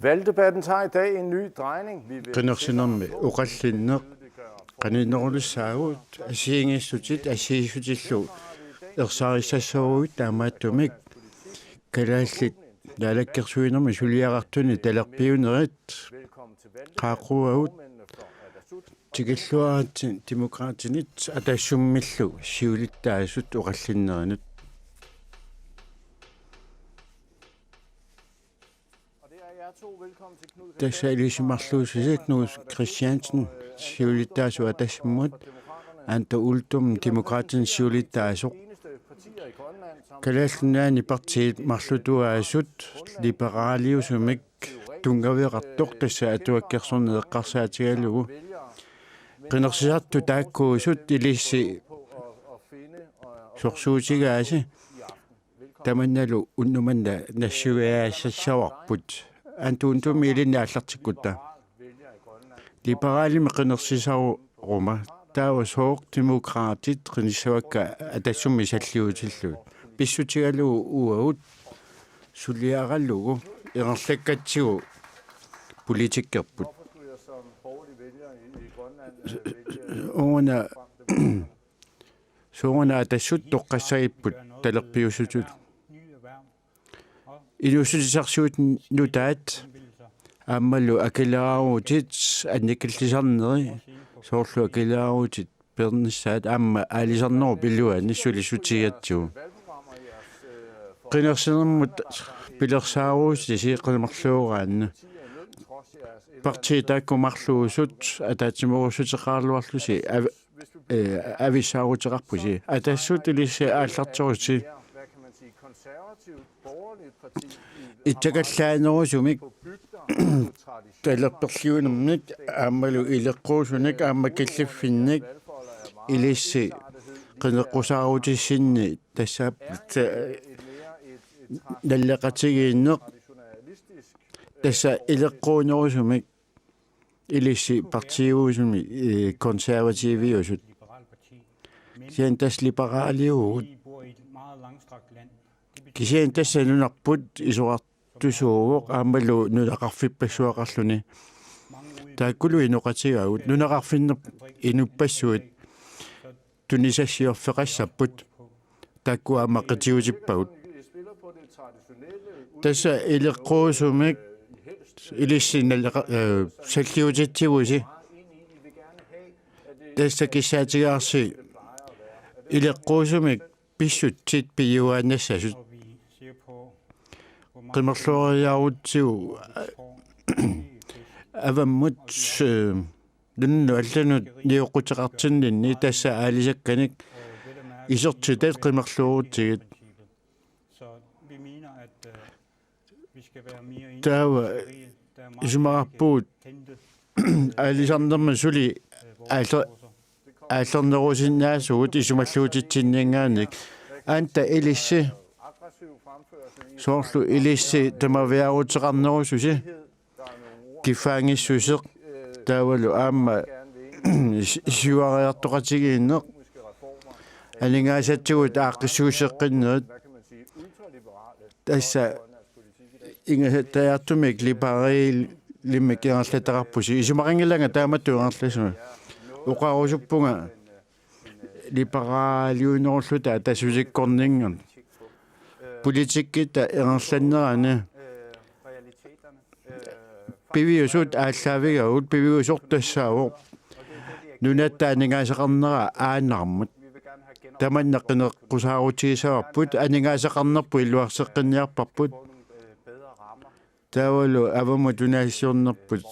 Valgdebatten tager i dag en ny drejning. Qinnersinermi uqallinneq qaninerulussaagut asiingissutit asiissutillu ersaarissassuugut taamaattumik kalaallit naalakkersuinermi suliaqartuni talerpiunerit qaaquagut tikilluarat demokraatinit ataassummillu siulittaasut uqallinnerinut tässä ilisimarluusisit nuus Christiansen siulittaasu atassimmut anta ultum demokraatin siulittaasoq kalaallunaani partiit marlutuaasut liberaaliusumik tungaviqartoq tassa atuakkersorneeqqarsaatigalugu qinersisartu taakkuusut ilissi sorsuutigaasi tamannalu unnumanna nassugiaassassawarput antuuntumi ilinnaаллартиккутта либералими qinерсисарума таава сооқ демократит qinissavakka атассумми саллиутиллу писсутигалу уагут сулиараллугу ерерлаккатсигу политиккерпут оона соона атассут тоққассагиппут талерпиусутут илусисарсуут нутаат ааммалу акилаарутит анникиллисарнери соорлу акилаарутит пернссаат аама аалисарнеру пиллуа ниссулисутигатсуу qinерсинермут пилерсааруус сиққимарлуугаанна партиитааккумарлуусут атаатиморусутеқаарлуарлуси ависаарутеқарпуси атассут илисси аалларторути итсакаллаанерусумик талерперлиунэрмик аамалу илеққуусуник аама киллиффинник илисси qinеққусаарутиссинни тассаап наллеқатигииннеқ тасса илеққуунерусумик илисси партиуусуми консервативиусут сиан тас либералиугут кисиан тасса нунарпут исуартусуугоқ аамалу нунақарфиппассуақарлуни тааккулу инуқатигаагут нунақарфиннер инуппассуит тунисассиорфеқассаппут таакку аама қитиутиппагут тасса илеққуусумик илиссиналлеқа саллиутитсигуси тасса киссаатигаарси илеққуусумик писсутсит пиюаанассасут qimmerluoriaarutsigu avamмут нунну алланут ниоқутеқартиннинни тасса аалисакканик исертутат qimmerluurutsigit таава исумарпуут аалисарнерма сули ааллернерусиннаасугут исумаллуутитсинниангааник аанта илисси соорлу илисси тамавиарутеқарнерусуси кифаангиссусеқ таавалу аама сиуариартоқатигииннеқ алингаасатсигут ааққиссуусеққиннерит тасса ингасаттаяртумик либерал лиммикиарлатеқарпуси исумарингиланга тааматтуангерласума оқарусуппунга либералиунеруллута тасусиккорнингер политиккита эрерланнерани пивиусут ааллаавигаут пивиусортассаавоқ нунаттаанигаасеқарнера аанармут таманнеққинеққусаарутигисаварпут анигаасеқарнерпу илуарсеққинниарпарпут таавалу аваму тунаиссиорнерпут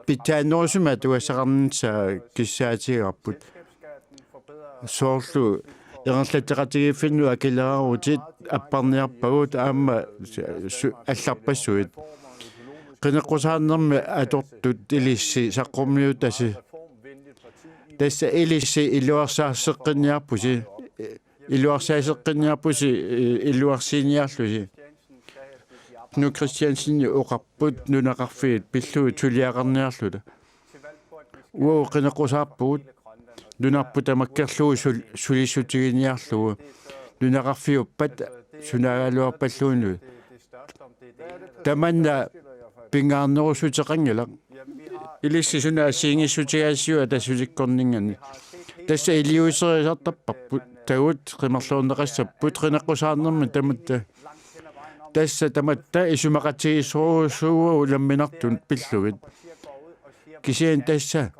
питаанерусума туассақарнитсаа киссаатигарпут соорлу ерерлатеқатигиффинну акилаарутит аппарниарпагут аама алларпассуит qinеққусаарнерми атортут илисси саққуммиутаси тасса илисси илуарсаассеққинниарпуси илуарсаасеққинниарпуси илуарсиниарлуси nu Christiansen oqarput nunaqarfiit pilluu tuliaqarniarluta uo qinеққусаарпуут нунарпу тамаккерлуу суlissutiginiarlugu нунақарфиуппат сунаагалуарпаллуину tamanna pingaarnerusutеқангала илиссисуна ассиингиссутигассиуа тассутиккорнингани тасса илиусериисартаппарпут тагут қимерлуунеқассаппут қинеққусаарнерми таматта тасса таматта исумақатигиссуруусууа уламминартун пиллугит кисиан тасса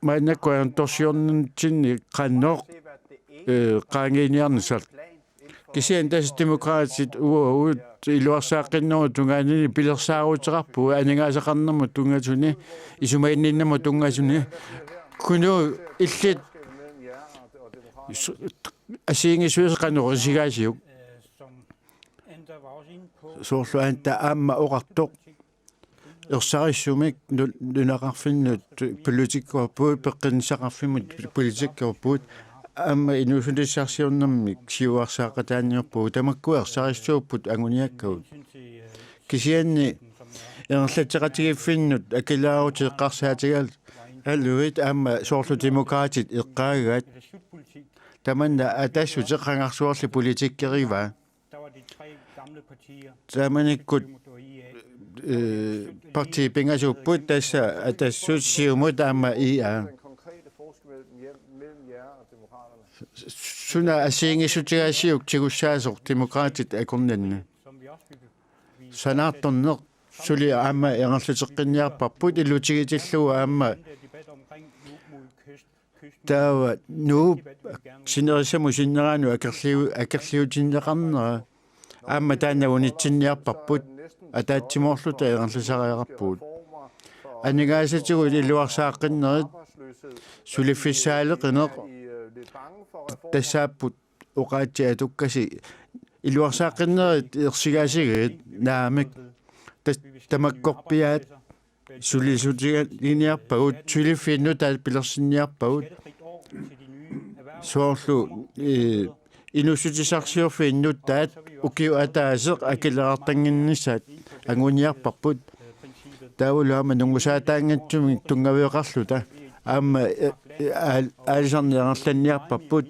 манаккуанторсиорнинтинни қанноо qaangiiniarnisal kisian tas demokraatit uut iluarsaaqqinnuu tungaanini pilersaaruuteqarpu aningaasaqarnermu tungasuni isumainninnamu tungasuni kunu illit asiingisuusqanuqisigaasiuk soorluanta aamma oqartoq ersaarissumik nunaqarfinnut politikkorpuut peqqinnissaqarfimut politikkorpuut amma inusunissarsiornermik siuarsaaqataanniorpu tamakkuersarissuupput anguniakkaut kisianni erlatteqatigiffinnut akilaaruteeqqarsaatigal alluit amma soorlu demokraatit eqqaagaat tamanna atassutеққангарсуарли политиккерива tamanikkut parti pingasupput tassa atassut siumut amma ia suna asiingisutigaasiuk tigussaasoq demokraatit akornanna sanaartorneq suli aama erlerluteqqinniarparput illutigitillua aama taava nuup sinerissamu sinneraanu akerliutinneqarnera aama taannagunitsinniarparput ataatsimorluta erlerlusariaqarpuut anigaasatigu illuarsaaqqinneret suliffissaaleqineq тассааппут оqaatsi атуккаси илуарсааққиннерит ерсигаасигит наамик тамаккорпиаат сулисутиганиарпагут сулиффинну таат пилерсинниарпагут соорлу инусутисарсиорфиннут таат укиу атаасеқ акилеқартангиннissaат ангуниарпарпут таулаама нунгусаатаангатсуми тунгавиоқарлута аама алисарниарланниарпарпут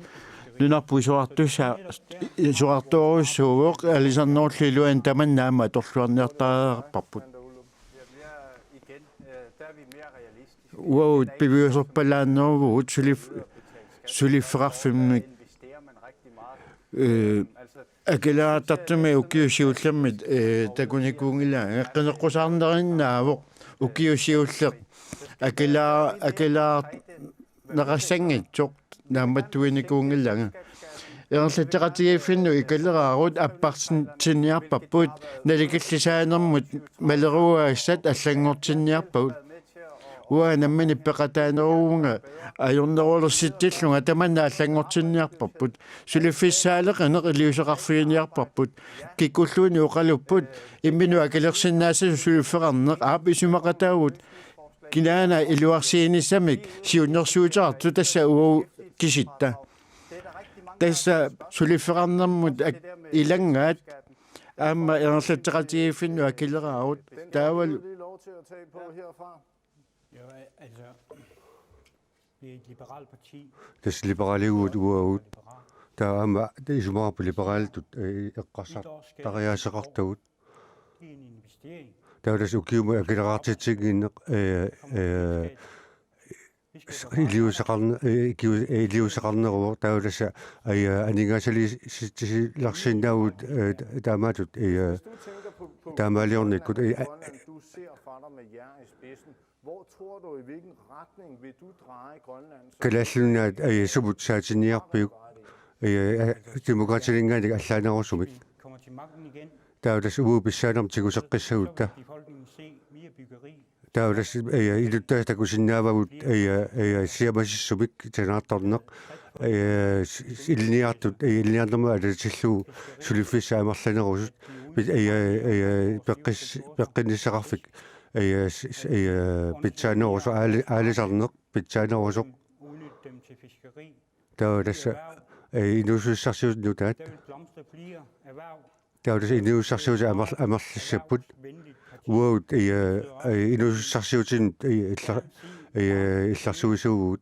нунарпу суартуоруссууоқ алисарноорлилуан таманнаама торлуарниартаарпарпут уаут пивиусерпалааннервуут сулиффеқарфиммик акилаатартуми укиусиулламмит такуникуунгилаа эққинеққусаарнериннаавоқ укиусиуллеқ акилаа нақассангитсоқ нааматтуиникуунгиллага ерерлаттеқатигиффинну икалераарут аппарсинниарпарпут наликиллисаанермут малеруаассат аллангортинниарпагут уа наммини пеқатаанеруунга ajornerullersittillunga tamanna аллангортинниарпарпут сулиффиссаалеқинеқ илиусеқарфигиниарпарпут киккуллуини уқалуппут иммину акалерсиннаасасу сулиффеқарнеқ аап исумақатаагут кинаана илуарсиинissамик сиуннерсуутеқарту тасса уу киситта тасса сулиффеқарнермут илангаат аама ерерлаттеқатигиффинну акилераарут таавал das liberaliuut uaut taama isumaarpu liberaaltut eqqarsar tariaaseqartagut taalas ukiuma akileraartitsinginneq iliuseqarneruor taulassa aningaasalilarsinnaavut taamaatut taamaaliornikkut Hvor tror du, i hvilken retning vil du dreje Grønland? Kalallunaat sumut saatiniarpiuk demokratilingaani allaanerusumik taulas uupissaanerm tiguseqqissagut taulas iluttaatakusinnaavavut siamasissumik tanaartorneq ilniarnerma alatillu sulifissa amerlanerusut peqqinnisseqarfik pitsaanorusu aalisarneq pitsaanorusoq taulassa inusussarsiutnutaat taulassa inusussarsiuti amerlissapput uaut inusussarsiutin illarsuisuugut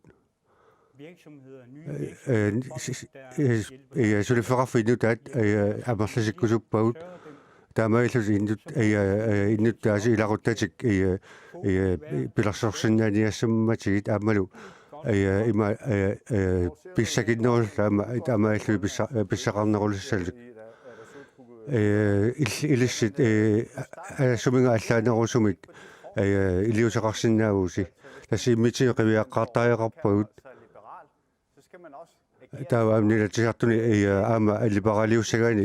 сулиффеқарфинутаат амерласиккусуппагут таамаиллус иннуттааси иларуттатик пиларсорсиннааниассамматигит аамалу има писсакиннерулла таамаиллуи писсақарнерулиссалик илиссит суминга аллаанерусумик илиусеқарсинаагууси тассииммитио қивиаққартариақарпагут тааваамнилатисартуни аама либералиуссагаани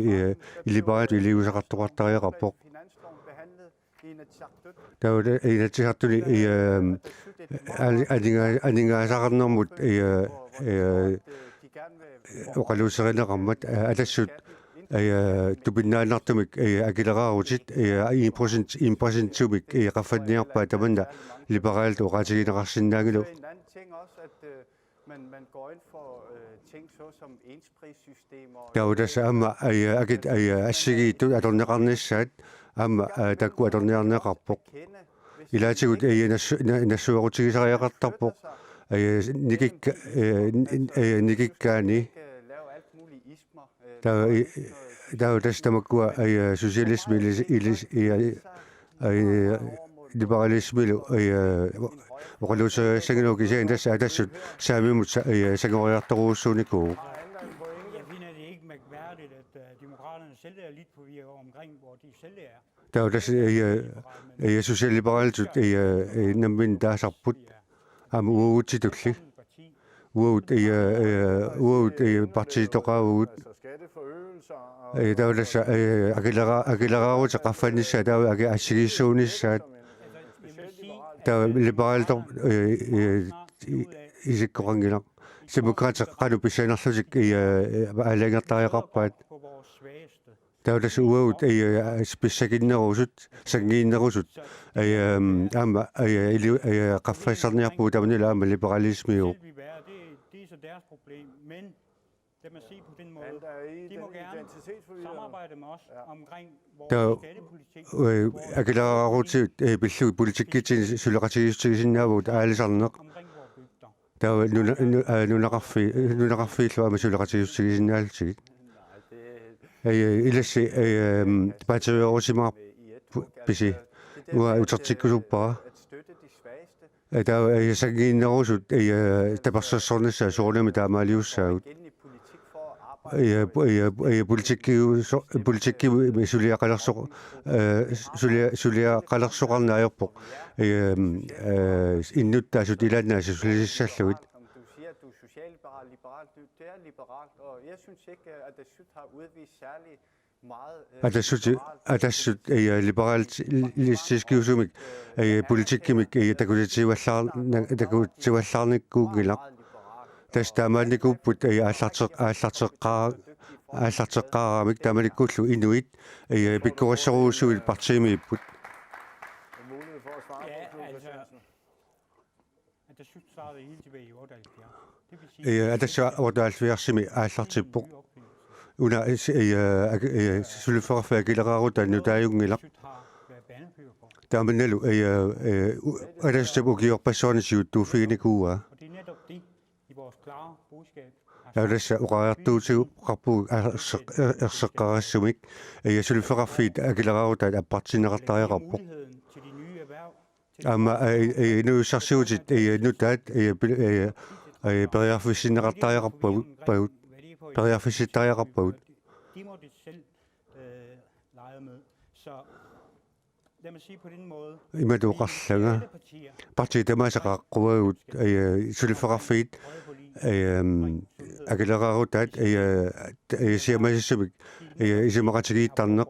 илиберал илиусеқартоқартариақарпоқ таавала инатисартуни анингаасақарнэрмут оқалуусеринеқармат алассут тупиннаанартумик акилераарутит 1% qafanniarpaa tamanna liberalt oqatigineqarsinnaagilu man går ind for ting såsom ensprissystemer. Taudassa amma akit assigiittut atorneqarnissaat amma takku atorniarneqarpoq ilaatigut nassuerutigisariaqartarpoq nikikkaani taudassa tamakkua sosialismi liberalismilu oqaluussaginuukiseen tassa atassut saamimut sagoriartoruussuunikuu. Jeg finder det ikke mærkværdigt, at demokraterne selv er lidt forvirret omkring, hvor de selv er. Taudassa sosialliberaaltut nammin taasarput am uutitulli uut partitoqaavugut taudassa akileraarut qaffannissa tau assigissuunissaat liberaaltor isikkorangilaq demokraateq qanu pissanerlusik aalangertariaqarpaat taudassa uut pissakinnerusut sangiinnerusut aama qaffassarniarpuu tamanila aama liberalismiu Det er så deres problem, men lad mig sige på den måde, de må gerne samarbejde med os omkring vores skattepolitik. akileraarutiut pillu politikkitin suleqatigiustigisinnaavut aalisarneq Omkring vores bygder. tawa nunaqarfiillu ama suleqatigiustigisinnaalitsigit ilassi patriorisimaar pisi ua utertikkusuppara tawa sangiinnerusut tapersassornissa suurlami taamaaliussaagut politikki suliaqalersoqarnaayorpoq innuttaasut ilaannaasi sulisissalluit Du er socialliberal, liberal, det er liberalt, og jeg synes ikke, at det har udvist særlig meget atassut liberalistiskiusumik politikkimik takutivallaarnikkuugilaq tastaamaannikkuupput aallarteqqaaramik tamanikkullu inuit pikkurissoruussuit partiimiipput mulighed for at svare Ja, på, Knud altså, Christiansen. at der startede helt tilbage i 78. Det vil sige, atassa ortaalfiarsimi aallartippoq una sulifferaffaakileraarutaannu taajungilaq Syt har været banefører for. taamannalu atastapukiorpassuarnisiuttuufiginikuua Og det er netop det i vores klare budskab. taudassa uqaartuutigu qarpuu erseqqarassumik sulifferaffiit akileraarutaat appartineqartariaqarpoq Muligheden til de nye erhverv, til amma nuussarsiutit nutaat periarfissinneqartariaqarpagut periarfissittariaqarpagut de må det selv lege med. Så lad mig sige på den måde, imatuuqarlaga alle partier partiitamaasaqaaqquagut sulifferaffiit akileraarutaat siamassumik isimaqatigiittarneq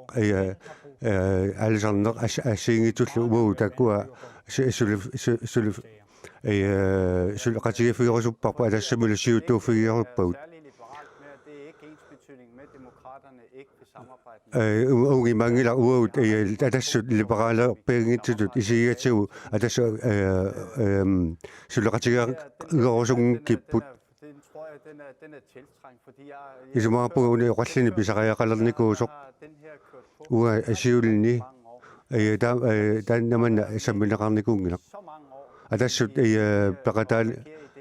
aalisarneq assiingitullu umuu takkua suleqatigifigerusupparpu alassamulu siuttuufigeruppagut Særlig liberalt med, at det er ikke ensbetydning med, at demokraterne ikke vil samarbejde med. ungi mangila uut atassut liberaaleerpiangitsutut isiigatigu atassu suleqatigigerusungkipput Den tror jeg, den er tiltrængt, fordi jeg isumaarpuuni oqallini pisaqariaqalernikuusoq den her kørt på ua asiulini mange år. taannamanna sammineqarnikuungilaq Så mange år. atassut peqataal Her i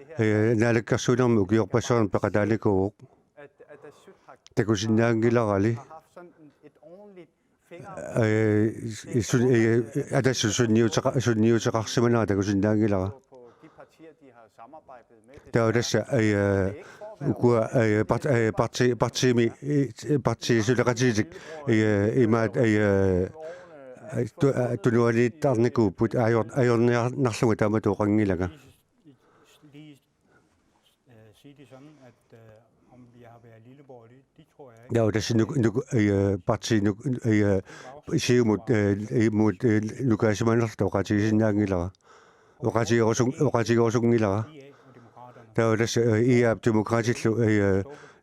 det naalakkarsuunarmi ukiorpassuarn peqataalikuuq Atassut har takusinnaangilarali haft sådan et ordentligt sunniuteqarsimanaa takusinnaangilara på de partier, de har samarbejdet med. taudassa ukua partiisuleqatiitik imaat tunualiittarnikuupput ajorniarnarlugu taamatuuqangilaga Lige sige det sådan, at om vi har været Lilleborg, det tror jeg ikke. taudassa parti siumut nukaasimanertoqatiisinnaangilara oqatiorsungilara taudassa iap demokratillu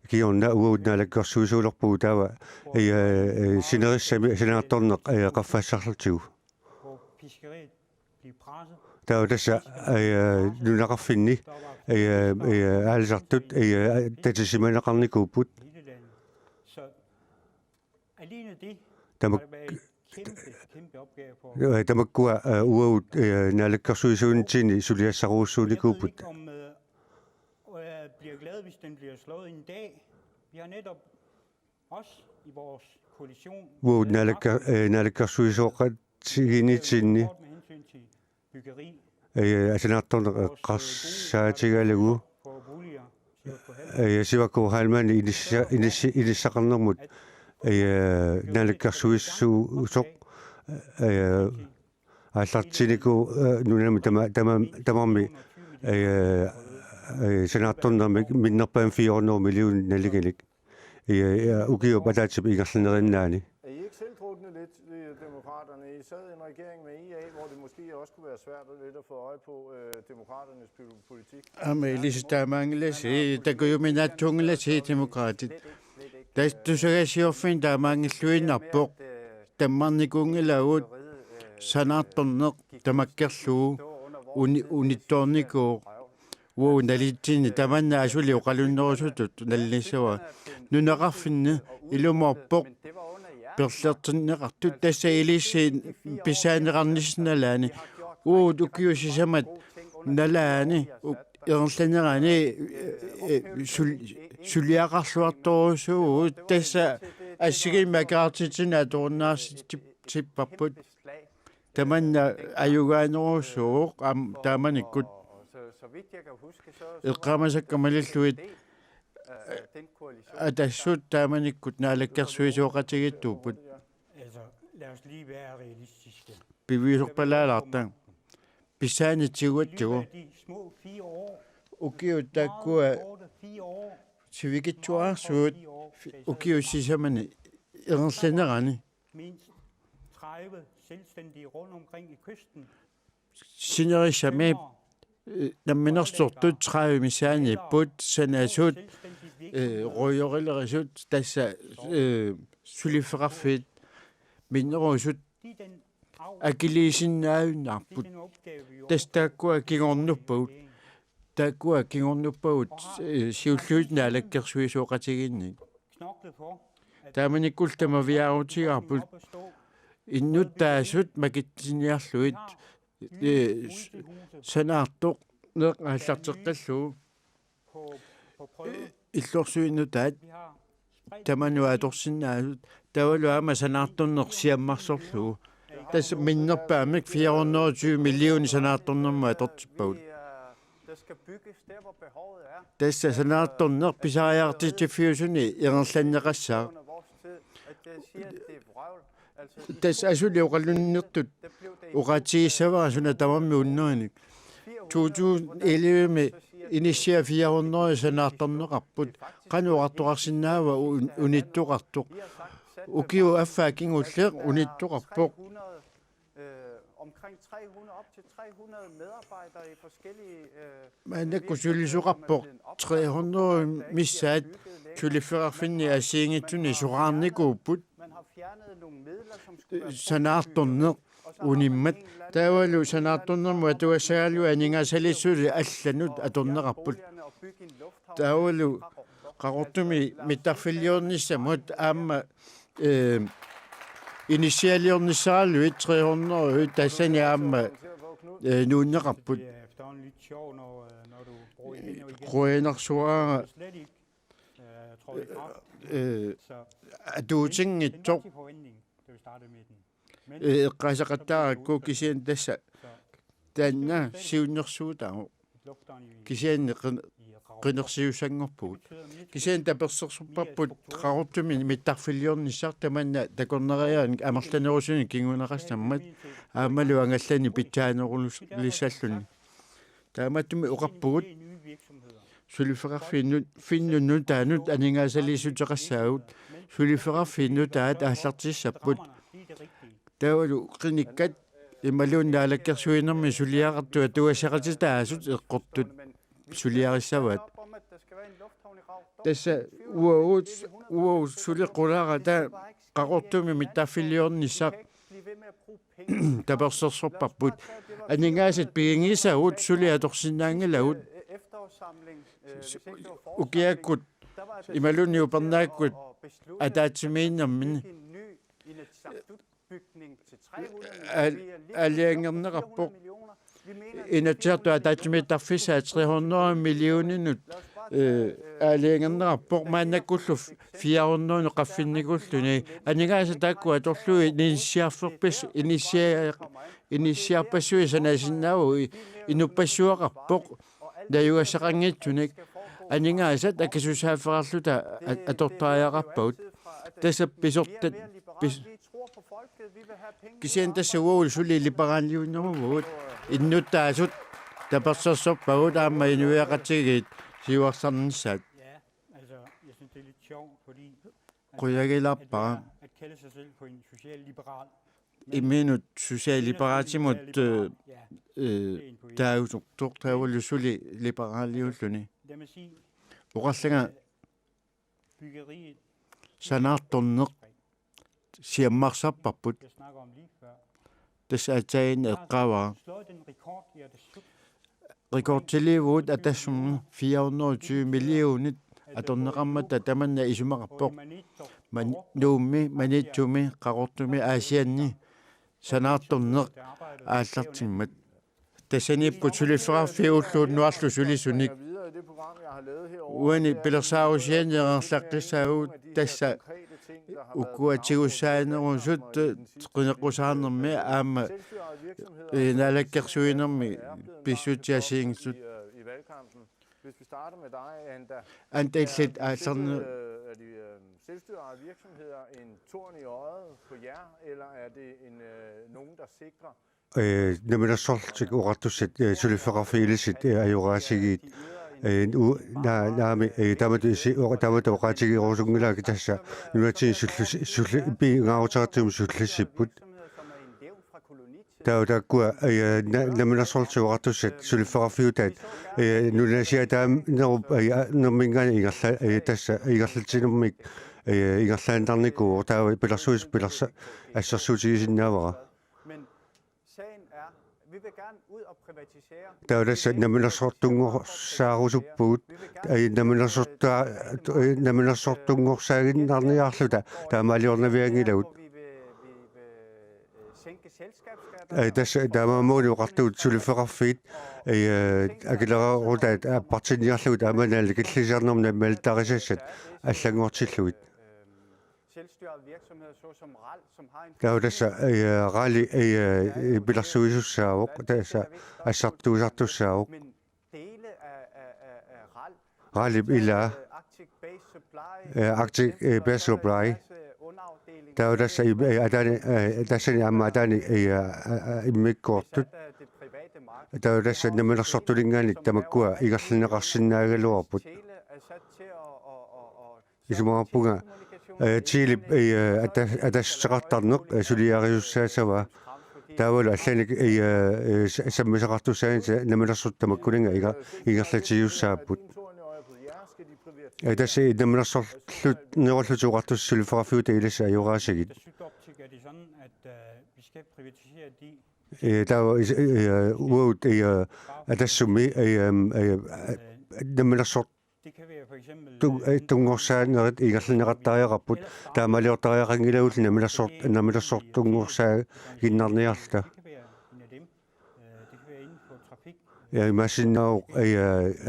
kiorna uudnaalakkorsuusuulerpuu taava sinerissami sinaartorneq qaffassarlutigu Hvor fiskeriet bliver presset, taudassa nunaqarfinni aalisartut tatisimaneqarnikuupput hele landet. Så alene det tamak har været en kæmpe opgave for. tamakkua uaut naalakkorsuisuunitini Jeg suliassaruussuunikuupput ved ikke, om jeg bliver glad, hvis den bliver slået en dag. Vi har netop også i vores koalition uaut naalakkorsuisuoqatiginitsinni med hensyn til byggeri asinaartorneqarsaatigalugu på boliger. Så på sivakku halmani inissaqarnermut naalakkorsuissuusoq аллартинику нунами тамарми сенаартторнерми миннерпаан 400 миллион налигалик укиуп атаатсип ингерлинериннаани Er I ikke selv trukne lidt, demokraterne? I sad i en regering med IA, hvor det måske også kunne være svært lidt at få øje på demokraternes politik. амилиситаамаангиласи такуюминааттуунгиласи демократит тастусагасиорфин таамаангиллуиннарпоқ таммарникуунгилаагут санаартторнеқ тамаккерлуу унитторникуу уу налитсини таманна асули оқалуннерусутут наллиссава нунеқарфинни илуморпоқ перлертиннеқартут тасса илисси писаанеқарниссиналаани уу укиусисамат налаани ернланерани сулиақарлуарторусуу тасса ассигимакаартитина аторнаарситиппарпут таманна аюгаанерусууқ тааманиккут эққамасаккамалиллуит атассут тааманиккут наалаккерсуисуоқатигиттууппут Altså, lad os lige være realistiske. пивиисорпалаалаарта писаанитсигуатсугу De små 4 år, укиуттаккуа korte 4 år, сивигитсуарсуут укиуссисамани ернланерани mindst 30 selvstændige rundt omkring i kysten. синерисами намминерсортут 30 мисааниппут санаасут роёрилерисут тасса сулиффеқарфит миннерусут Det er den акилисиннаавиннаарпут opgave, vi тастааккуа кигорнуппагут тааккуа кигорнуппагут сиуллуутнаалаккерсуисуоқатигинник knoklet for at тааманиккул тамавиаарутигарпут op at stå иннуттаасут макитсиниарлуит санаартоқ неқаллартеққаллуу på prøve. иллорсуиннутаат Vi har spredt тамануаторсиннаасут тавалуама санаартуннерсиаммарсорлуу тас миннерпаамик 420 миллион санаартуннерма атортиппагут Der skal bygges der, hvor behovet er. тасса санаартуннер писариартитиффиусуни ернланнеқассаа Under vores tid, at jeg siger, at det er vrøvl. Altså, тас асулиоқалуннертут уқатигиссаварасуна тамамми уннерник 2011 ми инисиа 400 санаартарнеқарпут кануартуқарсинаава униттуқартоқ укиу аффаакингуллеқ униттуқарпоқ omkring 300, op til 300 medarbejdere i forskellige... манакку сулисуқарпоқ 300 миссаат сулиффеқарфинни асиингитсуни сораарникууппут Man har fjernet nogle midler, som skulle være... санаартарнеқ униммат таавалу санаартарнерму атуассагалу анингасалиссули алланут аторнеқарпут boligerne og bygge en lufthavn. таавалу qaqortumi mitarfilliornissamut aamma initialiornissaaluit 300 tassani aamma nuunneqarput Det er efterhånden lidt sjovt, når du går igen og igen. ruinersuara Slet ikke trådt i kraft. Så atuutingitsoq til forventning, da vi startede med den. Men qasaqattaaqku kisian tassa taanna siunnersuutaagu lufteren i kisian Rav- qinersiusangorpugut kisian tapersersurparput qarortumi mittarfilliornissar tamanna takorneriaan amarlanerusuni kingunaqassammat aamalu angallani pitsaanерулус lissalluni taamattumi uqarpugut nye virksomheder. suliferarfiinnut finnunnu taanut aningaasaliisuteqassaagut suliferarfiinnu taat aallartissapput Det er det rigtige. taavalu qinikkat imaluunnaalakkersuinermi suliaqartua tuassaqatitaasut eqqortut suliarissavat tassa uaut suliqulaara taa qaqortumi mittaaffilliornissaq tapersersorparput aningaasat pigingisagut suliatorsinnaangalagut ukiakkut imalunni upernaakut ataatimiinnermini aliangerneqarpoq inatsiartu ataatimiittarfisaa 300 millioninut aliangerneqarpoq maannakkullu 400 qaffinnikulluni aningaasa taakku atorlui inisiarferpis inisiarpassui sanasinnaagu inuppassuaqarpoq nayugassaqangitsunik aningaasat akasusaafferarluta atortaajaqarpagut tassa pisortat kisian tassa uul suli liberaalliunnermugut innuttaasut tapersersorpagut aamma inuiaqatigit siuarsarnissaat Ja, altså, jeg synes, det er lidt sjovt, fordi quyagilarpara at kalde sig selv for en socialliberal. iminut sosiaaliberatimut Ja, taagusortor taavullu suli liberaalliulluni lad mig sige, uqarlanga byggeriet, sanaartorneq siammarsarparput jeg snakker om lige før, tassa atsain eqqavaa slået den rekord, ja, det slut. rekordtilivuut atassum 420 millionit atorneqarmata tamanna isumaqarpoq man nuummi manitsumi qaqortumi aasianni sanaartorneq aallartimmat tassaniipput suliferarfiulluunnuarlu sulisunik Videre i det program, jeg har lavet herovre. uani pilersaarusianerlaqqissaavut tassa ukkuatigussaanerusut qineqqusaarnermi aama naalakkersuinermi pissutiasiingssut I valgkampen. Hvis vi starter med dig, Anda. antaillit aallarne Er de selvstyrede virksomheder en torn i øjet på jer, eller er det nogen, der sikrer naminasortik uqartussit suliferarfiilisit ajuraasigiit naami tamatu uqaatigiruusungilaaki tassa nunatiin piingaarutaartum sullissiput tautakkua naminasortik uqartussit suliferarfiutaat nunasiataam nerup nermingaani ingerla tassa ingerlatinermik ingerlaantarniku taava pilersuis pilersa assarsuutigisinnaavara Men sagen er, vi vil gerne ud og privatisere. taudassa naminasortungorsaarusuppuut naminasortungorsaagиннарниаарлута таамаалиорнавиангилагут Hvor vi vil sænke selskabsskatter. тасса таамаамууни оқартуут сулифеқарфиит акилерарутаат аппартиниарлугут аманаали киллисиарнермна малтарисассат аллагуартиллугит Selvstyrede virksomheder, såsom RAL, som har en таудassa раали пилерсуисуссаавоқ тасса ассартуусартуссаавоқ men dele af RAL, раали илаа Arctic Base Supply, Arctic Base Supply underafdeling, таудassa атаани тассани амма атаани иммиккуортут det private marked. таудassa намилерсортулингаани тамаккуа игерлинеқарсинаагалуарпут Tele er sat til at исумаарпуга тилип атассеқартарнеқ сулиариуссаасава таавала алланик саммисеқартуссаани намилерсуттамаккулинга игерлатиуссааппут тасси намилерсорлут неруллутуқартус сулиферафиута иласса аюраасагит Sygoptik er det sådan, at vi skal privatisere de таава уут атассуми намилерсорт det kan være for eksempel тунгорсаанерит игерлинеқартариақарпут таамалиортариақангилагулли намилерсортунгорсаа гиннарниарла det kan være en af dem. Det kan være inden for trafik, Imasinnaruq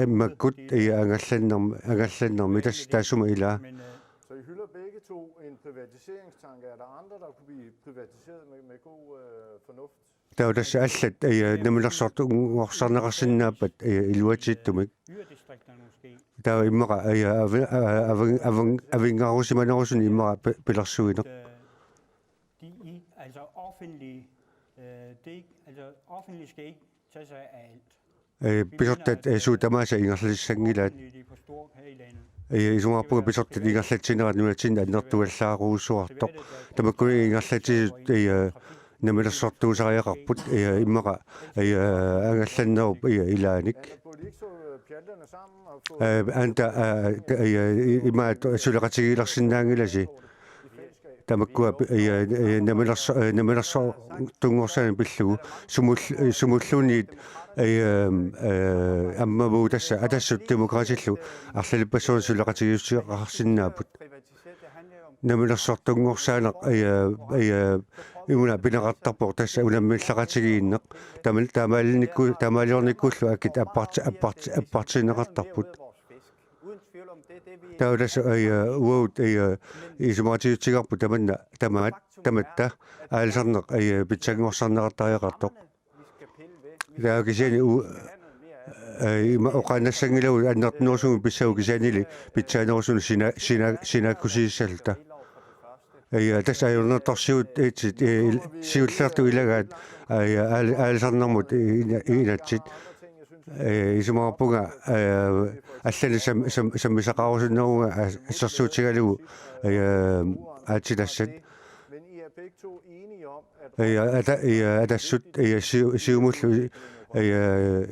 immakkut angallannermi tassuma ilaa. Så I hylder begge to en privatiseringstanke. Er der andre, der kunne blive privatiseret med god fornuft? Tautas allat namilersortuungorsanaqarsinnaappat iluatittumik. Tau immara avingarusimanerusun immara pilersuineq. Altså offentlige offentlige skal ikke tage sig af alt. Pisortat suutamaasa ingerlissangilaat. Isumarpuga pisortat ingerlatsineraat nuatin annertuallaaruussuartoq. Tamakkuni ingerlatisut namilersortuusariaqarput immara angallannerup ilaanik. Anta imaat suleqatigilersinnaangilasi. Tamakkua namilersortungorsaan pillugu sumulluniit аммавуу тасса атассут демократиллу арлалиппассуун сулеқатигиуссиақарсиннаапут намилерсортунгорсаанеқ имуна пинеқартарпоо тасса унаммиллақатигииннеқ таамаалиорниккууллу акит аппартинеқартарпут таудас уут исумаатиутсигарпу таматта аалсарнеқ питсангорсарнеқартариақартоқ Der gesehen oqanassangiluu annertnuusugu pissau kisaanili pitsaanoorsun sinakusissalta tas ajornertorsiut siullertu ilagaat aalsarnermut inatsit isumarpunga allani sammisaqarusunneruga assersuutigalugu aatilassat atassut siumullu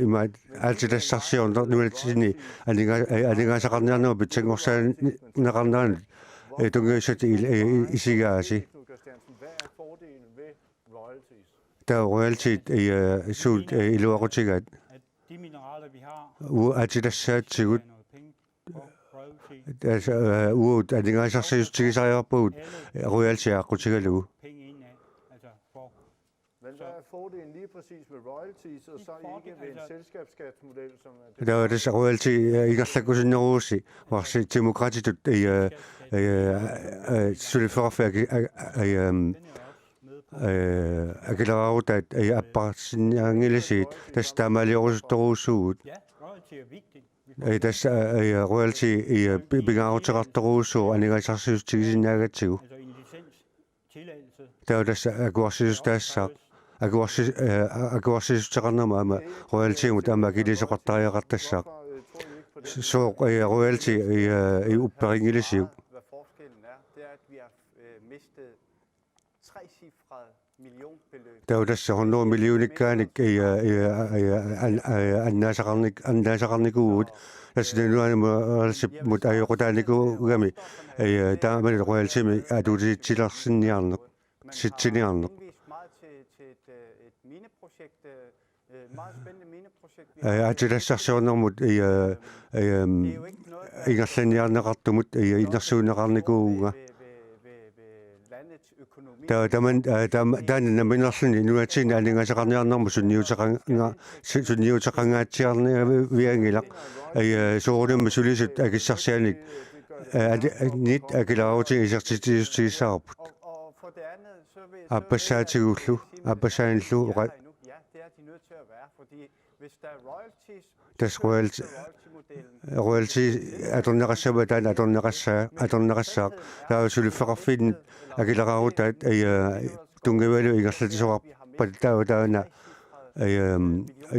imaat aatilassarsiorner nulatsinni aningaasaqarniarnua pitsangorsaaneqarnaanut tungiussat isigaasi taa royaltiit suut iluaqutigaat aatilassaatsigut uut aningaasarsiustigisariarpugut royaltiaqqutigalugu. Fordelen lige præcis med royalties, og så ikke ved en selskabsskatmodel, som der er det royalty ingerlakusinneruussi varsi demokratitut sulforfak akilararutat apparsinniangilisiit tastamaliorusuttoruussuut tas royalty pingaruteqartoruussuu anigaisarsiustigisinnaagatsigu tautas akuarsisustaassaq akuarsisutteqarnerma ama royaltiimut ama kilisoqartariaqartassaaq sooq royalty upperingilisiu taudassa 100 millionikaanik annaasaqarnikuut tasdinuanimut mut ajoqutaanikuugami taamanit royaltimi atuutitsilersinniarneq sitsiniarneq atilassarsiornermut ingerlaniarneqartumut innersuuneqarnikuuga taanna minerluni nuatsini aningasaqarniarnermu sunniuteqangaatsiarniviangilaq suurunimmu sulisut akissarsianik nit akilaruti isertitiustigissarput appassaatiguullu appassaanillu tas royalty atorneqassama taan atorneqassaaq taasuliffeqarfin akilaqarutaat tungivalu ingerlatisoqarpat taana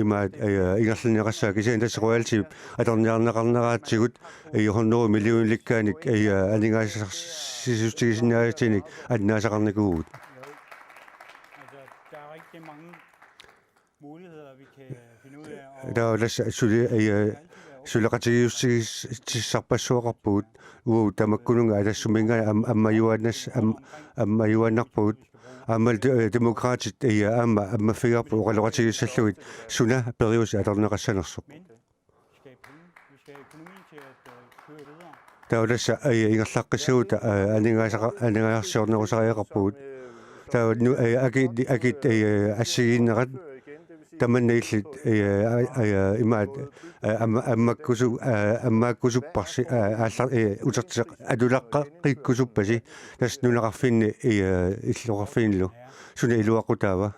imaat ingerlaniqassaa kisian tas royalty atorniarneqarneraatsigut 100 millionlikkaanik aningaasarsiustigisinnaatinik annaasaqarnikuugut der suleqatigiussissarpassuaqarpugut tamakununga atassuminga ammayuannarpugut аммал демокраатит аама аммаффигарпу оқалоқатигиссаллугит суна периус аторнеқассанерсоқ тауласса ингерлаққиссуута анингаасорнерусариақарпугут таа акит ассигииннерат таманнаилли имаат аммаккусуппарси аалла утертеқ адулаққа қиккусуппаси тас нунеқарфинни иллоқарфинилу суна илуақутаава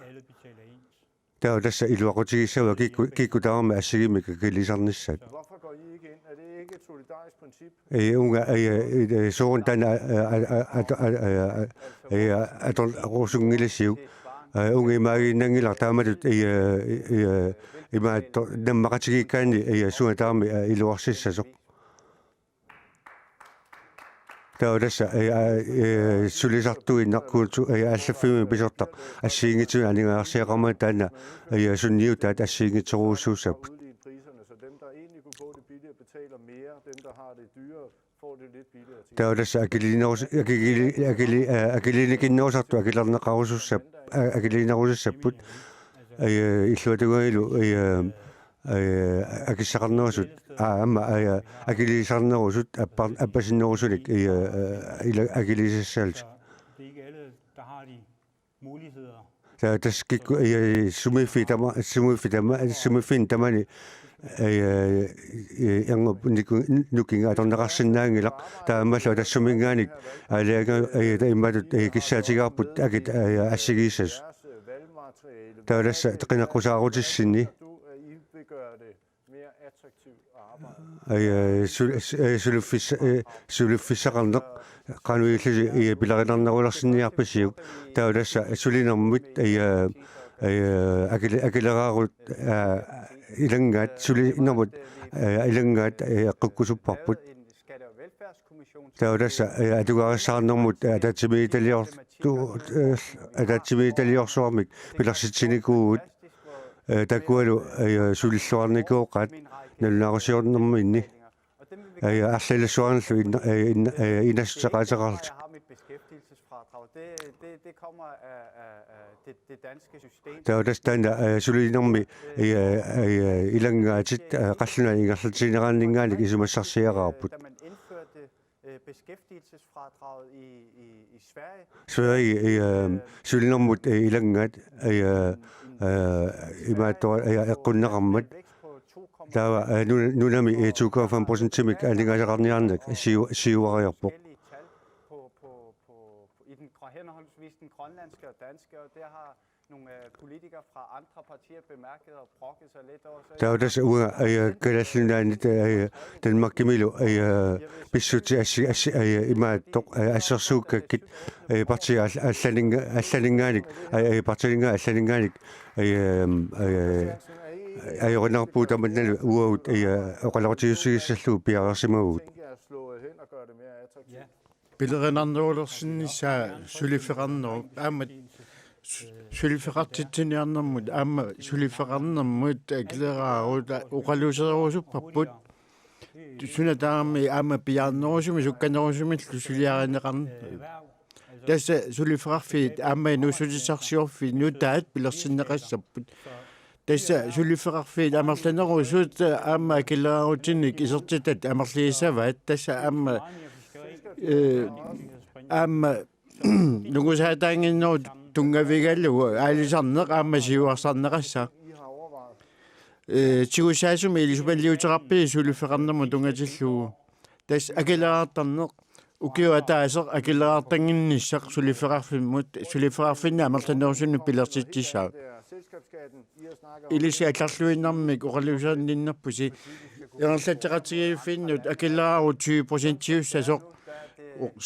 таа тасса илуақутигиссава киккутаарма ассигимик килисарниссат Hvorfor går I ikke ind? Er det ikke et solidarisk princip? унга соорун тана русунгилассиук унга имаагиннангилар тааматут имаат наммақатигиккаани суна таами илуарсиссасоқ таудасса сулисартуиннаркууту аллаффими писортақ ассиингитсуи анингаарсиақарма таана сунниутаат ассиингитсоруussууссаппут Priserne, så dem, der egentlig kunne få det billigere, betaler mere. Dem, der har det dyrere, får det lidt billigere. таудасса акилиникиннерусарту акиларнеқарусуссап акилинерусассаппут иллуатугаилу акиссақарнерусут аама акилисарнерусут аппасиннерусулик акилисассаалт Det er ikke alle, der har de muligheder. таскикку сумиффин тамани янгоп нукинга аторнеқарсинаангилақ таамаллу тассумингааник алиага имматут киссаатигаарпут акит ассигииссас тааласса теқинаққусаарутиссинни сулуффиссақарнеқ qaanuillasi pilarinarnerulерсинниарпассиук тауласса сулинермут акилераарут илангаат сулинермут илангаат эққуккусуппарпут тауласса атугаариссаарнэрмут ататсимииталиорсуармик пилерситсиникуугут такуалу сулиллуарникуоқат налунаарусиорнэрминни арлалассуарнерлу инассеқаатеқарлут Det kommer af det danske system. таутастана сулинерми илангаатит қаллуна ингерлутинерааннингаалик исумассарсиараарпут Da man indførte beskæftigelsesfradraget i Sverige. Sverige сулинермут илангаат имааттора эққуннеқармат таава нунами 2,5% алингаасеқарниарнак сиуариарпоқ I den henholdsvis den grønlandske og danske, og det har nogle politikere fra andre partier bemærket og brokket sig lidt over. таутас уа калаллунаанит Danmarkimilo писсути имааттоқ ассерсууккаккит партия аллалингааник партилинга аллалингааник ajornarpuu tamannalu uaut oqalortiussigissallu piarersimagут Pilerinarnuulersinnissaa sulifeqarnerup aammat sulifeqartitsiniarnermut aamma sulifeqarnermut akileraarut uqaluuserusupparput sunataarmi aamma piarnerusumi sukkanerusumillu suliarineqarn tassa sulifeqarfiit aamma nusutisarsiorfi nutaat pilersinneqassapput tassa sulifeqarfiit amerlanerusut aamma akileraarutinik isertitat amerliisavaat tassa aamma lungusaataanginnerut tungavigallugu aalisarneq aamma siuarsarneqassa tigusaasumi ilisumalliuteqarpii sulifeqarnermu tungatillugu tas akileraartarneq ukiuataaseq akileraartanginnissaq sulifeqarfimmut sulifeqarfinna amerlanerusunu pilertittissaa ilisi allarluinnarmik oqaluusaanninnerpusi erlateqatigiiffinnut akileraarut 20%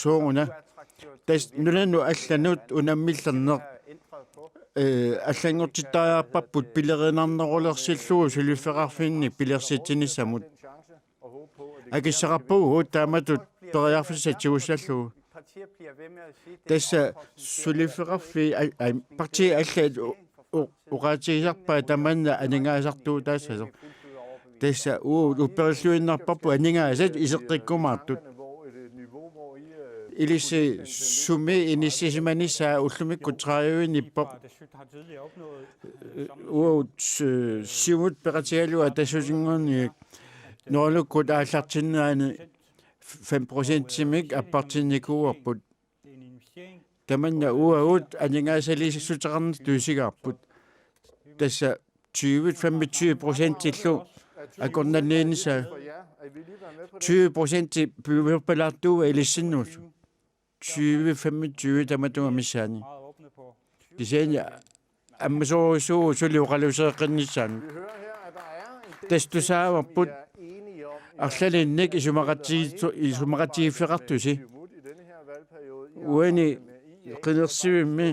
suunguna tas nulanu allanut unammillerneq аллангортиттариарпаппут пилеринарнерулерсиллугу сулифеқарфинни пилерситсинissamут акиссақарпугу тааматут периарфиссатсигуссаллугу тасса сулифеқарфи парти аллаат уqaатигисарпаа таманна анингаасартуу таассасо тасса упериллуиннарпарпу анингаасат исеққиккумаартут ilisi sumi inissisimanissa ullumikku traayuinippoq siumut peqatigalua tassusinguunni noolukkut aallartinnaani 5%-imik appartinnikuuarput tamanna uagut aningaasalissuteqarnit tuusigaarput tassa 20-25% illu akornanniinisa 20% pivirpalartuu ilissinnuus 20-25 tamatunga missaani kisani ammasoorusuu suliuqaluseeqinnissaani tastusaavapput арлалинник исумақатигиффеқартуси уани қинерсивимми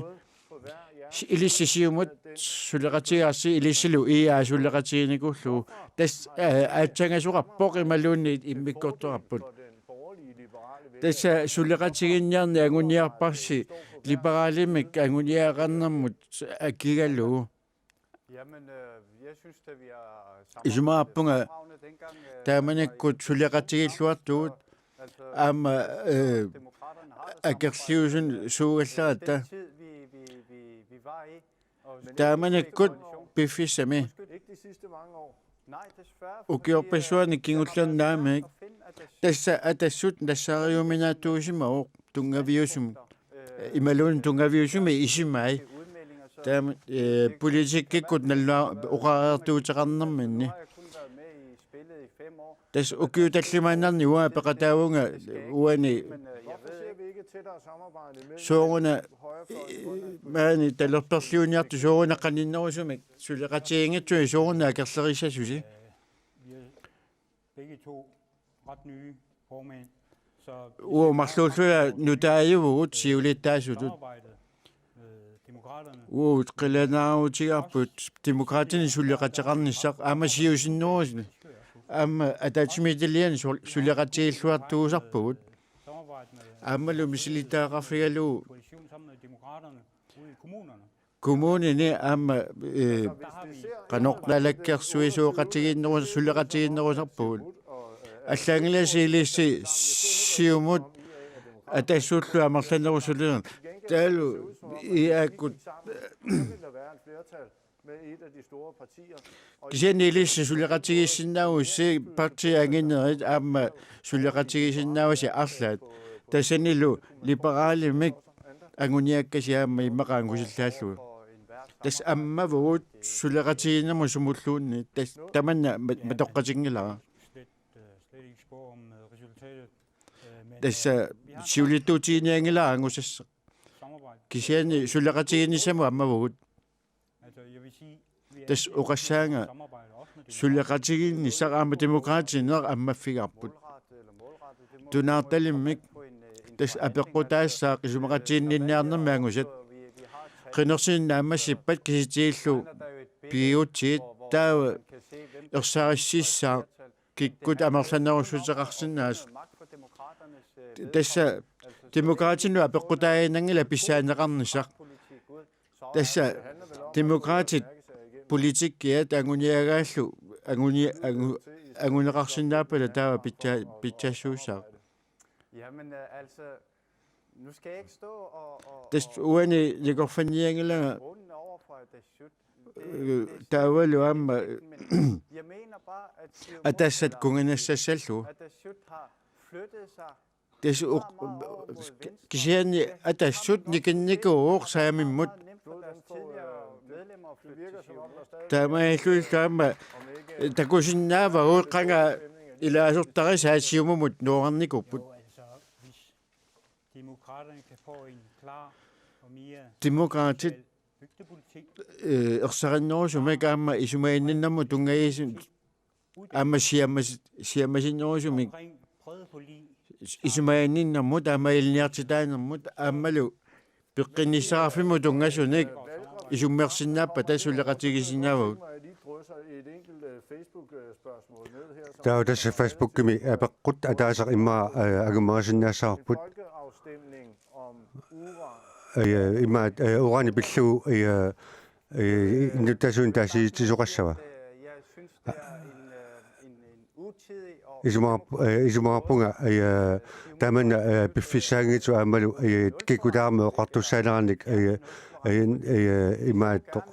илиссисиумут сулеқатигарси илиссилу иаа сулеқатигиникуллу тас аатсангасуқарпоқ ималуунни иммиккортораппут тасса сулеқатигинниарни агуниарпарси либералимик агуниақарнэрмут аккигаллугу исумаарпунга тааманиккут сулеқатигиллуартуут аама акерлиусун суугалларата тааманиккут пиффиссами укиорпассуани кингуллернаамик тасса атассут тассаариуминааттуусимаоқ тунгавиусум ималуун тунгавиусуми исимай таама политиккиккут наллаа оқаартуутеқарнэрминни тас укиуталлимааннарни уа пеқатаавунга уани сооруна маани талерперлиуниарту сооруна қаниннерусумик сулеқатиингатсуи сооруна акерлерисасуси уа марлууллуя нутааюгут сиулиттаасутут уут қиланааутигарпут демократини сулеқатеқарниссақ аама сиусиннерусни аама атаатимитилиан сулеқатигиллуартуусарпугут аамалу мисилитаақарфигалу коммунини аама каноқналаккерсуисууқатигиннерус сулеқатигиннерусарпугут аллаангиласиилисси сиумут атассууллу амерланерусулерн таалу иааккут кисианилисси сулеқатигиссиннаагусси партиангиннерит аама сулеқатигиссиннаагаси арлаат тассанилу либералимик агуниаккаси аама иммақаангусиллааллуи тас аммавуут сулеқатигиннерму сумуллуунни тас таманна матоққатингилара тасса сиулиттуутигиниангилаангусасса кисиани сулеқатигиннисаму аммавуут тас оқассаанга сулеқатигинни сараама демократинер аммаффигарпут тунаарталиммик тас апеққутаассаа қисумақатигинниарнэрмаангусат қинерсиннааммассиппат киситииллу пиутит таава ерсаариссиссаа киккут амерланерусутеқарсинаас тасса демократину апеққутаагинангила писсаанеқарнисақ тасса демократит политиккиат агуниагааллу агунеқарсинааппала таава питсассуусаа Jamen altså, nu skal jeg ikke stå og тас уани лигорфаниангилага grunden over for det shoot. таавалу аама Jeg mener bare, атассат кунганассассаллу at det shoot har flyttet sig. тас кисиани атассут никинникууоқ саамиммут таамааллуиллаама такусиннаава уиққанга илаасуртарисаасиумумут нуарникуппут демократит ерсариннерусумак аама исумаинниннамму тунгаисун аама сиамасиннерусумик исумаинниннаммут аама илниартитаанермут аамалу пеққинниссаафиму тунгасуник исуммерсиннааппа тасулеқатигисиннаавагут таа тасса фейсбуккими апеққут атаасақ имма агумерисиннаассаарпут имма урани пиллу иннутасуун таасиитисоқассава исумаарпунга тамана пиффисаангиту аамалу кикутаарме оқартуссаалераник имааттоқ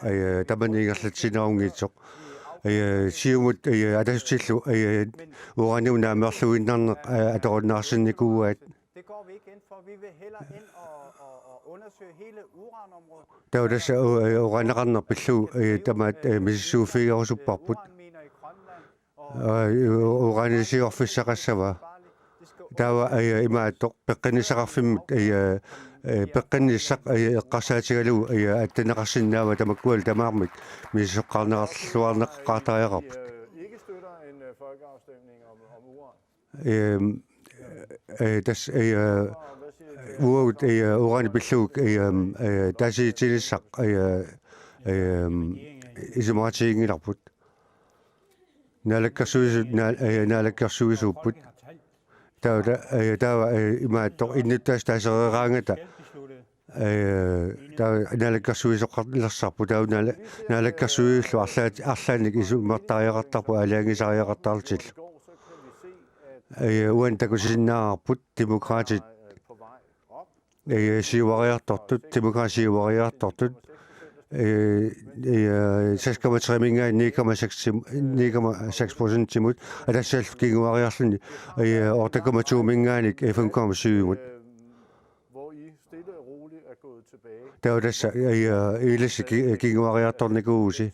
таманиигерлатсинерунгитсоқ сиумут атассутиллу ураниунаамерлуиннарнеқ аторунаарсинникууаат går vi ikke ind for. Vi vil hellere ind og undersøge hele uranområdet. Der var dessa uranneranner pillu tamat missuufiorusupparput. Uranisiorfissaqassava. Der var imaattoq peqqinissaqarfimmut peqqinissaq eqqarsaatigalu attanaqarsinnaava tamakkual tamaarmik missoqqarnerarluarneqqaartariaqarput. Ikke støtter en folkeafstemning om uran. Das uut urani pilluuk tasiitilissaq isumaraatiingilarput. Naalakkersuisuupput. Taava imaattoq innuttas taaserieraangata naalakkersuisoqqarlersarpu taava naalakkersuiullu arlaanik isumartariaqartarpu alaangisariaqartartillu. Uan takusinnаарput demokraatit siuariartortut demokraasiuariartortut 6,3 timut atassaalf kinguariarluni ortakomatuumingaanik 5,7 Hvor I stille og roligt er gået tilbage. taudassa ilasi kinguariartornikuusi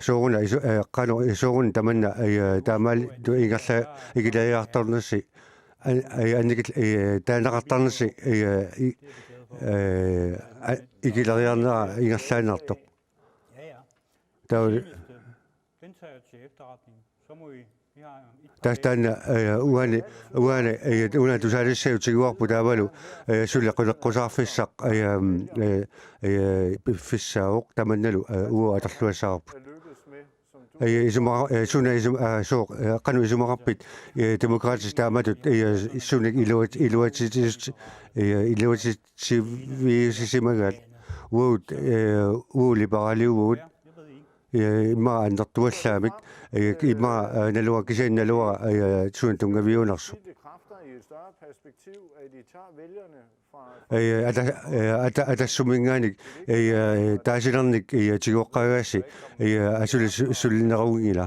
sooruna soorun tamanna taamal ingerla igilayaartornassi annikil taanaqartarnassi igileriarnera ingerlaanartoq taul Den tager jeg til efterretning. Så må vi har tastanna uana tusaalissautigуarpu taavalu suleqqusaarfissaq fissaaoq tamannalu ua atarluassаарput qanu isumaqarpit demokraatis taamatut sunik iluativiisisimagaat liberaliugut imma annertuallaamik imma nalua kisaannalua suun tungaviunarsu Kræfter i et større perspektiv, at I tager vælgerne fra атассумингааник таасилерник тигоққагаасси асулинераугила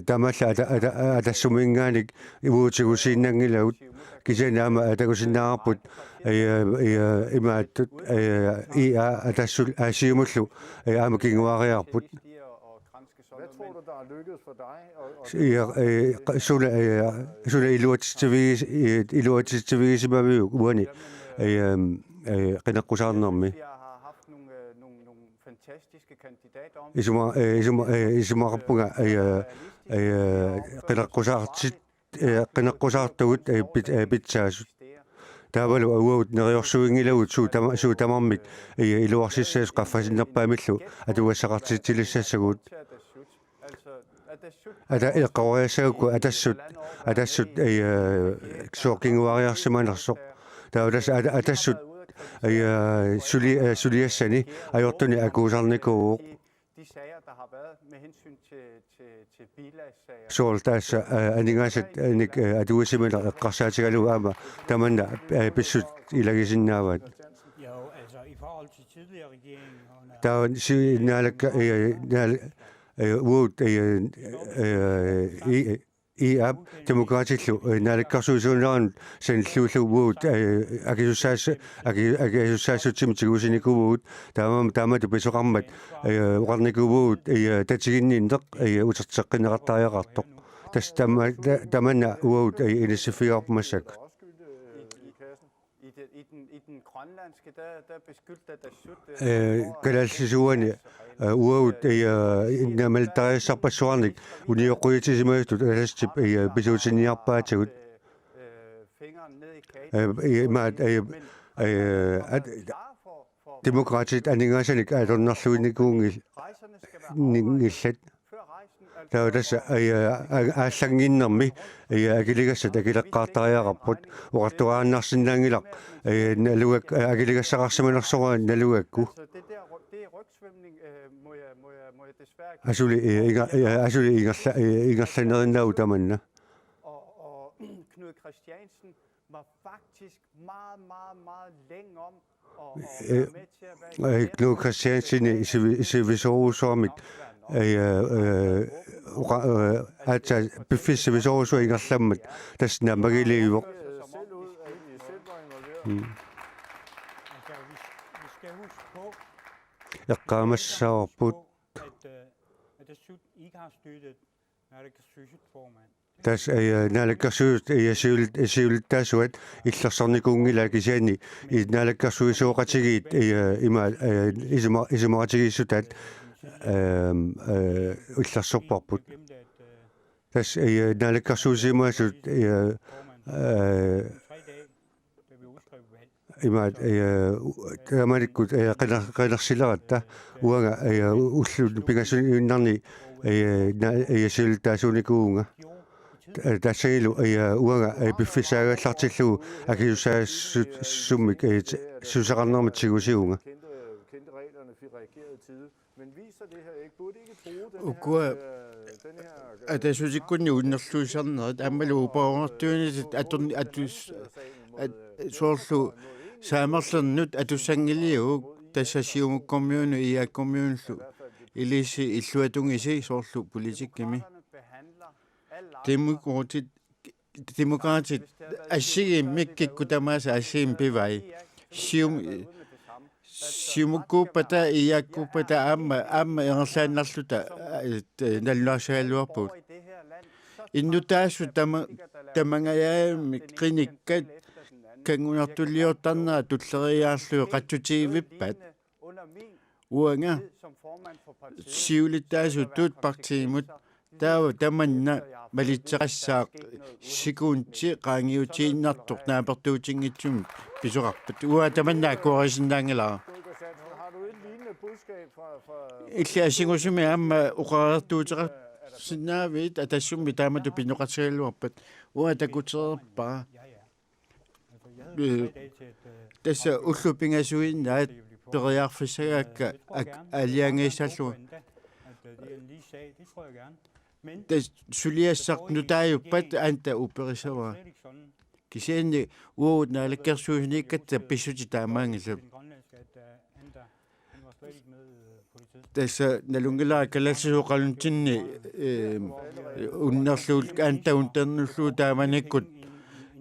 тамалла атассумингааник ивуутигусииннангилаут кисанаама атагусиннаарпут имааттут атассул аасиумуллу аама кингуариарпут Hvad tror du, der er lykkedes for dig? Sulle iluativiisimaviu uani qinaqqusаарnermi isumaqarpunga qinaqqusаарtugut pitsaasut taavalu aguut neriorsuingilagut suu tamarmik iluarsissaas qaffasinerpaamillu atuassaqartittilissassagut eqqoriassagukku atassut soorkinguariarsimanersoq taadas atassut suliassani ajortuni akuusarnikuuq sool taassa aningaasat nik atuusiminer eqqarsaatigalu aama tamanna pissut ilagisinnaavaat Jo, altså i forhold til tidligere regeringer. taa naalakka uut app demokraatillu naalakkarsuusuuneraan sanilluullu uut akisussaassutsimtiguusinikuugut taamatu pisoqarmat uqarnikuugut tatiginniinteq uterteqqinerattariaqartoq tas tamanna uut inissifiorpumassak I den grønlandske, der beskyldte Atassut... Kalalsisuani uut namaltariassarpassuarnik unioquyitisimaatut alassip pisuutiniarpaatagut fingeren ned i kagen. Demokraatit aningasanik atornerluinikuungil ningillat taudassa aallanginnermi akiligassat akileqqaartariaqarput uqartuaannarsinnaangilaq naluak akiligassaqarsimanersoraa naluakku asuli ingerlanerinnaau tamanna Og Knud Christiansen var faktisk meget længe om at være med til at være Knud Christiansen isivisorusuamik ata biffissivisorusu ingerlammat tasna magiliivo Vi skal huske på, eqqaamassaarput at DASUT ikke har støttet naalakkersuisut-formand. tas naalakkersuut isiulittaasuat illersornikuungilakisiani naalakkersuisuoqatigiit ima isimoratigiissutat illersorparput tas naalakkersuusimuasut 3 dage, da vi udskrev valg. ima tamanikut qenersileratta uanga ullu pingasuninnarni isiulittaasuunikuunga tasailu uanga biffisaagalartillugu akiusaassumik susaqarnermatsigusiunga kendte reglerne, fik reageret i tide. Men viser det her ikke, burde ikke bruge ukua den her атасусиккунни уннерлуисарнерит аммалу упаорнартуунит соорлу саамерлернут атуссангилиук тассасиумуккормиуну иаккормиунлу илиси иллуатунгиси соорлу политиккими демократит ассигим миккикку тамааса ассигим пивай сиумуккууппата иаккууппата аама ерлааннарлута наллуарсаалуарпут иннутаассу тамангаяами клиниккат кангунартуллиортарнаа туллериаарлуи qatсутигивиппат уанга сиулиттаасу партиимут таава таманна малитсеқассаақ сикуунти qaangiutiinnartuq наапертуутингитсум писоқарпат уа таманнаа куарисиннаангилаа Har du et lignende budskab fra иллиасингусуми аама уқареэртуутеқар синнаавит атассумми таамату пинеқатсигаллуарпат уа такутерерпаа тасса уллупингасуиннаат периарфиссагаакка алиангиссаллу тас сулиассартнутаажуппат аанта уперисава кисианни уут наалаккерсуусниккатта писсути таамаангилла тасса налунгилаа калассуоқалунтинни уннерлуул аанта унтернуллуу тааманиккут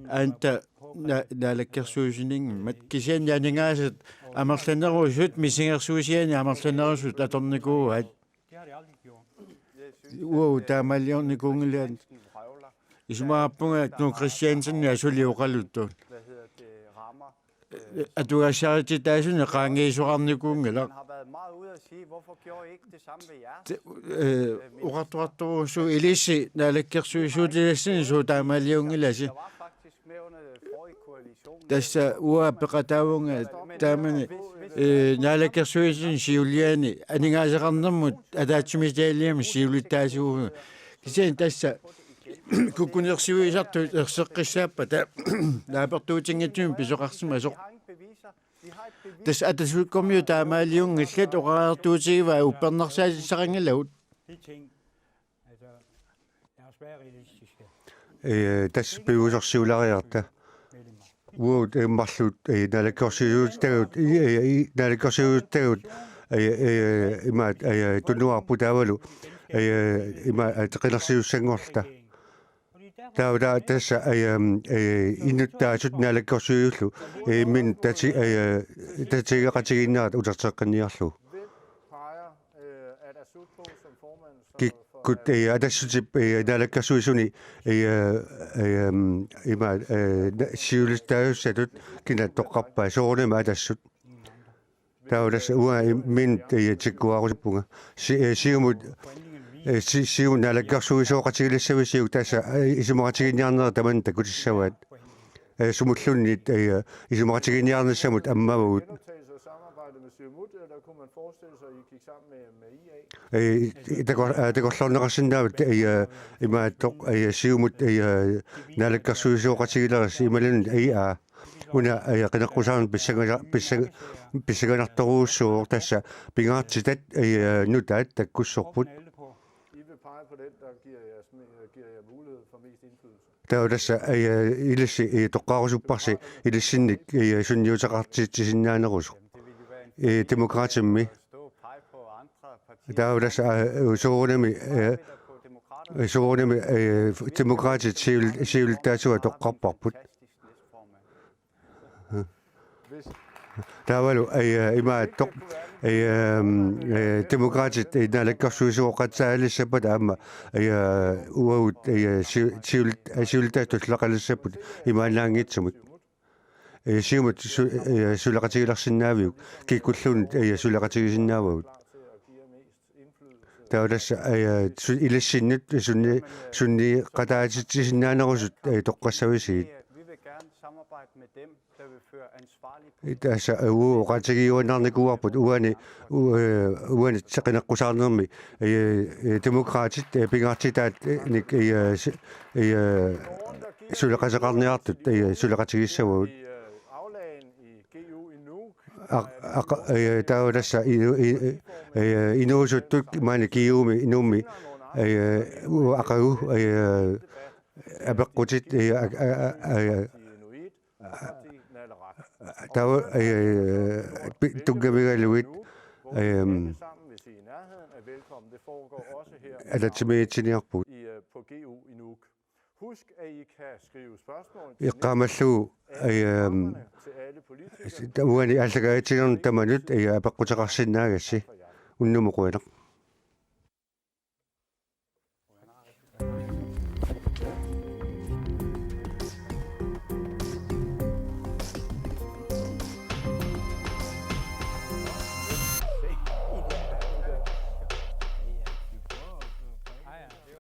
аанта наалаккерсуусинингмат кисианни анингаасат амерланерусут мисингерсуусиани амерланерусут аторникууат уо таамаллиорникуунгилаан исмааппунга Knud Christiansen асулиоқалутту атугасаарти таасуна qaangiisuqarnikuungala уqartuarturusu илисси наалаккерсуисуутилассини суу таамаллиунгиласи тасса уа пеқатаавунга таамани наалаккерсуисин сиулиани анингаасеқарнэрмут атаатсимитаалиами сиулиттаасууга кисиан тасса куккунерсиуисарту ерсеққиссааппа та наапертуутингитсуми писоқарсима соқ тас атасуиккормиу таамаалиунгиллат оqareertuutigiva уппернерсаалиссақангилаут De ting, altså, er svært realistiske тас пиусерсиулариарта medlemmer. уут эммарлут налаккорсиуттагут имаат тунуарпу таавалу има теқилерсиуссангорта тауда тасса инуттаасут налаккорсиуллу мин татигеқатигиннаат утертеққинниарлу peger Adasut på som formand киккут атассутип налаккорсуисуни има сиулистаассатут кина тоққарпаа соорнема атассут таудас уа мин тиккуарусиппунга сиумут сиун налаккорсуисооқатигилиссависиу тасса исумоқатигинниарнера таман такутиссаваат сумуллуннит исумоқатигинниарнассамут аммавагут genoptagelse af samarbejdet med Siumut, eller kunne man forestille sig, at I gik sammen med IA? такорлорнеқарсинаават имааттоқ сиумут налаккорсуисооқатигилерас ималун иа уна қинеққусаарн писсаганарторууссуу тасса пингаартитат нутаат таккуссорпут I vil pege på den, der giver jer mulighed for mest indflydelse. тауласса илисси тоққарусуппарси илиссинник сунниутеқартиитсиннаанерусу демократимми тауласса соорунами демократит сивилтаасуа тоққарпарпут таавалу имааттоқ демократит иналаккарсуисуоқатсаалиссаппат аама уаут сивилтаастуллақалиссаппут имаалаангитсумут сиумут сулақатигиларсинаавиук киккуллуун сулақатигисиннаавагут тауласса илассиннут сунни қатаатитсисиннаанерусут тоққассависигит итаса уоқатигиуаннарникуарпут уани теқинеққусаарнерми демократит пингартитаат ник сулеқасеқарниартут сулеқатигиссавагут тауласса инуусуттут маани киууми инуумми ақагу апеққутит тав туггавигалуит алатсимиитсиниарпут Husk, at I kan skrive spørgsmål иққамаллу уани аллагаатигерн таманут апеққутеқарсинаагасси уннумоқуалеқ